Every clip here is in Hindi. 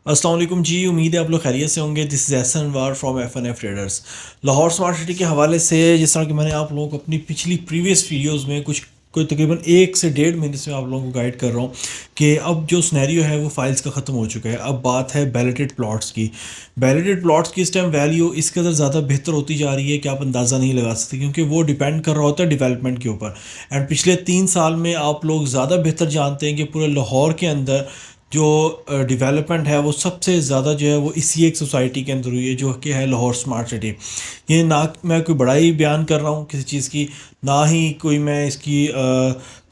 अस्सलाम वालेकुम जी। उम्मीद है आप लोग खैरियत से होंगे। दिस इज़ एहसन वार from F traders. Lahore smart city के हवाले से जिस तरह कि मैंने आप लोगों को अपनी पिछली प्रीवियस वीडियोस में कुछ कोई तकरीबन 1 से 1.5 महीने से मैं आप लोगों को गाइड कर रहा हूँ कि अब जो सिनेरियो है वो फाइल्स का ख़त्म हो चुका है। अब बात है बैलेटेड प्लॉट्स की। बैलेटेड प्लॉट्स की इस टाइम वैल्यू इस कदर ज़्यादा बेहतर होती जा रही है कि आप अंदाज़ा नहीं लगा सकते, क्योंकि वो डिपेंड कर रहा होता है डेवलपमेंट के ऊपर। एंड पिछले 3 साल में आप लोग ज़्यादा बेहतर जानते हैं कि पूरे लाहौर के अंदर जो डेवलपमेंट है वो सबसे ज़्यादा जो है वो इसी एक सोसाइटी के अंदर हुई है, जो कि है लाहौर स्मार्ट सिटी। ये ना मैं कोई बड़ाई बयान कर रहा हूँ किसी चीज़ की, ना ही कोई मैं इसकी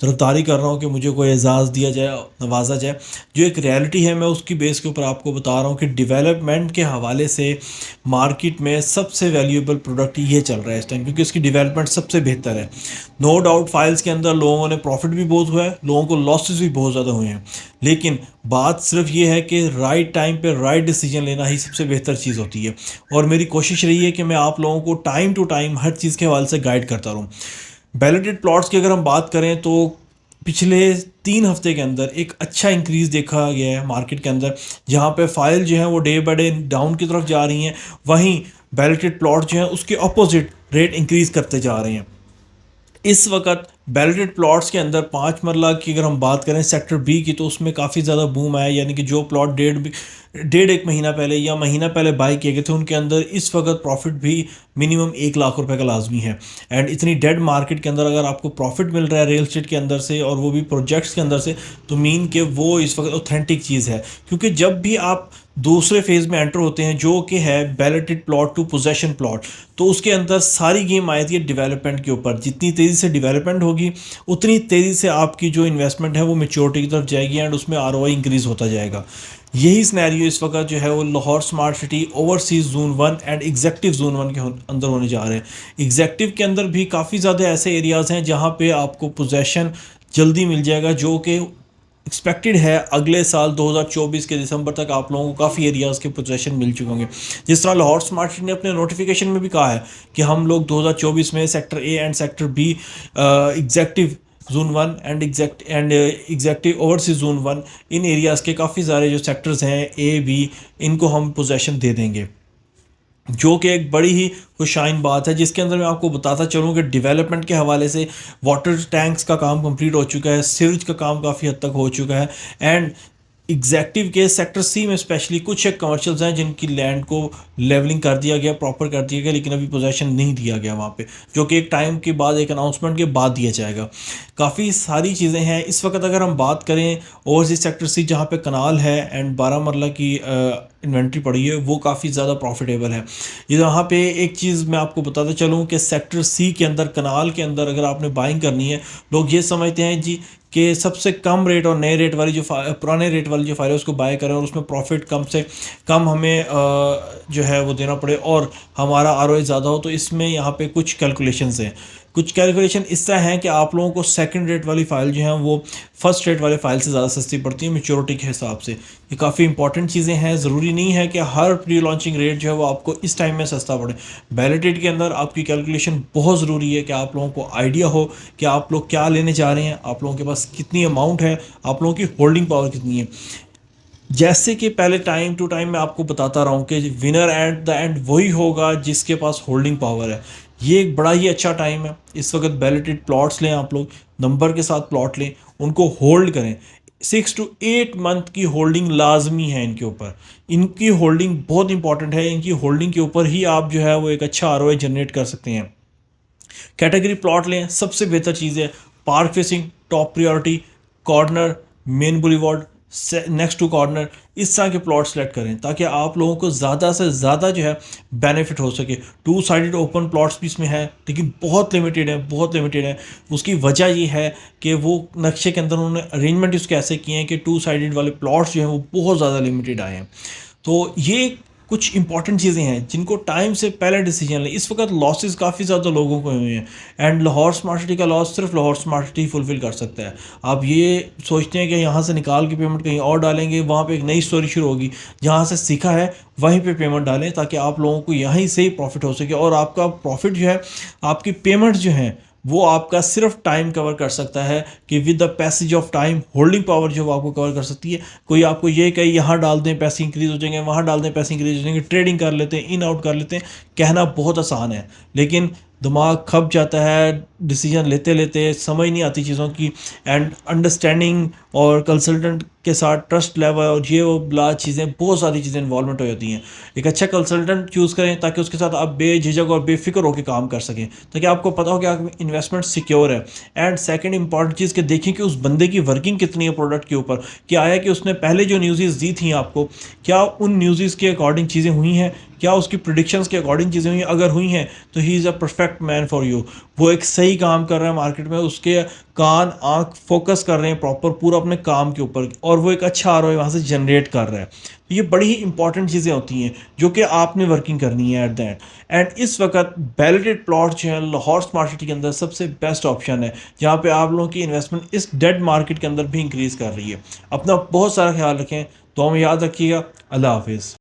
तरफदारी कर रहा हूँ कि मुझे कोई एजाज़ दिया जाए, नवाजा जाए। जो एक रियलिटी है मैं उसकी बेस के ऊपर आपको बता रहा हूँ कि डेवलपमेंट के हवाले से मार्केट में सबसे वैल्यूएबल प्रोडक्ट ये चल रहा है इस टाइम, क्योंकि इसकी डेवलपमेंट सबसे बेहतर है। नो डाउट फाइल्स के अंदर लोगों ने प्रॉफिट भी बहुत हुआ है, लोगों को लॉसेस भी बहुत ज़्यादा हुए हैं, लेकिन बात सिर्फ ये है कि राइट टाइम पे राइट डिसीजन लेना ही सबसे बेहतर चीज़ होती है। और मेरी कोशिश रही है कि मैं आप लोगों को टाइम टू टाइम हर चीज़ के हवाले से गाइड करता रहूँ। बैलेटेड प्लॉट्स की अगर हम बात करें तो पिछले 3 हफ्ते के अंदर एक अच्छा इंक्रीज़ देखा गया है मार्केट के अंदर, जहाँ पे फाइल जो है वो डे बाय डे डाउन की तरफ जा रही हैं, वहीं बैलेटेड प्लॉट जो है उसके अपोजिट रेट इंक्रीज़ करते जा रहे हैं। इस वक्त बैलेटेड प्लॉट्स के अंदर 5 मरला की अगर हम बात करें सेक्टर बी की, तो उसमें काफ़ी ज़्यादा बूम आया, यानी कि जो प्लॉट डेढ़ एक महीना पहले या महीना पहले बाई किए गए थे उनके अंदर इस वक्त प्रॉफिट भी मिनिमम 1 लाख रुपए का लाजमी है। एंड इतनी डेड मार्केट के अंदर अगर आपको प्रॉफिट मिल रहा है रियल एस्टेट के अंदर से, और वो भी प्रोजेक्ट्स के अंदर से, तो मीन कि वो इस वक्त ऑथेंटिक चीज़ है। क्योंकि जब भी आप दूसरे फेज़ में एंटर होते हैं, जो कि है balloted plot to possession plot, तो उसके अंदर सारी गेम आती है डेवलपमेंट के ऊपर। जितनी तेज़ी से डेवलपमेंट होगी उतनी तेज़ी से आपकी जो इन्वेस्टमेंट है वो मेच्योरिटी की तरफ जाएगी एंड उसमें आरओआई इंक्रीज़ होता जाएगा। यही सिनेरियो इस वक्त जो है वो Lahore smart city overseas zone 1 and executive zone 1 के अंदर होने जा रहे हैं। एग्जेक्टिव के अंदर भी काफ़ी ज़्यादा ऐसे एरियाज़ हैं जहाँ पे आपको पोजेशन जल्दी मिल जाएगा, जो कि एक्सपेक्टेड है अगले साल 2024 के दिसंबर तक आप लोगों को काफ़ी एरियाज़ के पोजेशन मिल चुके होंगे। जिस तरह लाहौर स्मार्ट सिटी ने अपने नोटिफिकेशन में भी कहा है कि हम लोग 2024 में sector A and sector B, executive zone 1 and executive overseas zone 1, इन एरियाज़ के काफ़ी सारे जो सेक्टर्स हैं ए बी, इनको हम पोजेशन दे देंगे, जो कि एक बड़ी ही खुशाइन बात है। जिसके अंदर मैं आपको बताता चलूँ कि डेवलपमेंट के हवाले से वाटर टैंक्स का काम कंप्लीट हो चुका है, सीवरेज का काम काफ़ी हद तक हो चुका है। एंड एग्जैक्टिव के सेक्टर सी में स्पेशली कुछ एक कमर्शियल्स हैं जिनकी लैंड को लेवलिंग कर दिया गया, प्रॉपर कर दिया गया, लेकिन अभी पोजेशन नहीं दिया गया वहाँ पे, जो कि एक टाइम के बाद, एक अनाउंसमेंट के बाद दिया जाएगा। काफ़ी सारी चीज़ें हैं इस वक्त। अगर हम बात करें ओवरसीज सेक्टर सी, जहाँ पे कनाल है एंड 12 मरला की इन्वेंट्री पड़ी है, वो काफ़ी ज़्यादा प्रॉफिटेबल है। ये यहाँ पे एक चीज़ मैं आपको बताता चलूँ कि सेक्टर सी के अंदर, कनाल के अंदर अगर आपने बाइंग करनी है, लोग ये समझते हैं जी कि सबसे कम रेट और नए रेट वाली जो पुराने रेट वाली जो फाइल है उसको बाय करें और उसमें प्रॉफिट कम से कम हमें जो है वो देना पड़े और हमारा आरओआई ज़्यादा हो। तो इसमें यहाँ पे कुछ कैलकुलेशंस हैं। कुछ कैलकुलेशन इस तरह हैं कि आप लोगों को सेकंड रेट वाली फ़ाइल जो है वो फर्स्ट रेट वाले फ़ाइल से ज़्यादा सस्ती पड़ती है मेच्योरिटी के हिसाब से। ये काफ़ी इंपॉर्टेंट चीज़ें हैं। ज़रूरी नहीं है कि हर प्री लॉन्चिंग रेट जो है वो आपको इस टाइम में सस्ता पड़े। बैलेटेड के अंदर आपकी कैलकुलेशन बहुत ज़रूरी है कि आप लोगों को आइडिया हो कि आप लोग क्या लेने जा रहे हैं, आप लोगों के पास कितनी अमाउंट है, आप लोगों की होल्डिंग पावर कितनी है। जैसे कि पहले टाइम टू टाइम मैं आपको बताता रहा हूँ कि विनर एट द एंड वही होगा जिसके पास होल्डिंग पावर है। ये एक बड़ा ही अच्छा टाइम है इस वक्त। बैलेटेड प्लॉट्स लें, आप लोग नंबर के साथ प्लॉट लें, उनको होल्ड करें। 6 to 8 मंथ की होल्डिंग लाजमी है इनके ऊपर। इनकी होल्डिंग बहुत इंपॉर्टेंट है। इनकी होल्डिंग के ऊपर ही आप जो है वो एक अच्छा आरओआई जनरेट कर सकते हैं। कैटेगरी प्लॉट लें, सबसे बेहतर चीज़ है। Park facing top priority, corner, main boulevard, next to corner, इस तरह के प्लॉट सेलेक्ट करें ताकि आप लोगों को ज़्यादा से ज़्यादा जो है बेनिफिट हो सके। 2 साइडेड ओपन प्लॉट्स भी इसमें है, लेकिन बहुत लिमिटेड है, बहुत लिमिटेड है। उसकी वजह ये है कि वो नक्शे के अंदर उन्होंने अरेंजमेंट इसके ऐसे किए हैं कि 2 साइडेड वाले प्लॉट्स जो हैं वो बहुत ज़्यादा लिमिटेड आए हैं। तो ये कुछ इंपॉर्टेंट चीज़ें हैं जिनको टाइम से पहले डिसीजन लें। इस वक्त लॉसेस काफ़ी ज़्यादा लोगों को हुए हैं एंड लाहौर स्मार्ट सिटी का लॉस सिर्फ लाहौर स्मार्ट सिटी फुलफिल कर सकता है। आप ये सोचते हैं कि यहाँ से निकाल के पेमेंट कहीं और डालेंगे, वहाँ पे एक नई स्टोरी शुरू होगी। जहाँ से सीखा है वहीं पे पेमेंट डालें ताकि आप लोगों को यहीं से ही प्रॉफिट हो सके और आपका प्रॉफिट जो है, आपकी पेमेंट जो है वो आपका सिर्फ टाइम कवर कर सकता है कि with the passage of time holding power जो आपको कवर कर सकती है। कोई आपको ये कहे यहाँ डाल दें पैसे इंक्रीज हो जाएंगे, वहाँ डाल दें पैसे इंक्रीज हो जाएंगे, ट्रेडिंग कर लेते हैं, इन आउट कर लेते हैं, कहना बहुत आसान है, लेकिन दिमाग खप जाता है डिसीजन लेते लेते, समझ नहीं आती चीज़ों की, एंड अंडरस्टैंडिंग और कंसल्टेंट के साथ ट्रस्ट लेवल और ये वो बला चीज़ें, बहुत सारी चीज़ें इन्वॉल्वमेंट हो जाती हैं। एक अच्छा कंसल्टेंट चूज़ करें ताकि उसके साथ आप बेझिझक और बेफिक्र होकर काम कर सकें, ताकि आपको पता हो कि आपकी इन्वेस्टमेंट सिक्योर है। एंड सेकंड इंपॉर्टेंट चीज़ कि देखें कि उस बंदे की वर्किंग कितनी है प्रोडक्ट के ऊपर, क्या आया कि उसने पहले जो न्यूज़ दी थी आपको, क्या उन न्यूज़ के अकॉर्डिंग चीज़ें हुई हैं, क्या उसकी प्रिडिक्शंस के अकॉर्डिंग चीज़ें हुई हैं, अगर हुई हैं तो he is a perfect man for you. वो एक सही काम कर रहा है मार्केट में, उसके कान आंख फोकस कर रहे हैं प्रॉपर पूरा अपने काम के ऊपर, और वो एक अच्छा आरओआई वहाँ से जनरेट कर रहा है। तो ये बड़ी ही इंपॉर्टेंट चीज़ें होती हैं जो कि आपने वर्किंग करनी है एट द एंड। एंड इस वक्त वैलिडेट प्लॉट जो है लाहौर स्मार्ट सिटी के अंदर सबसे बेस्ट ऑप्शन है, जहाँ पे आप लोगों की इन्वेस्टमेंट इस डेड मार्केट के अंदर भी इंक्रीज़ कर रही है। अपना बहुत सारा ख्याल रखें, तो हमें याद रखिएगा। अल्लाह हाफिज़।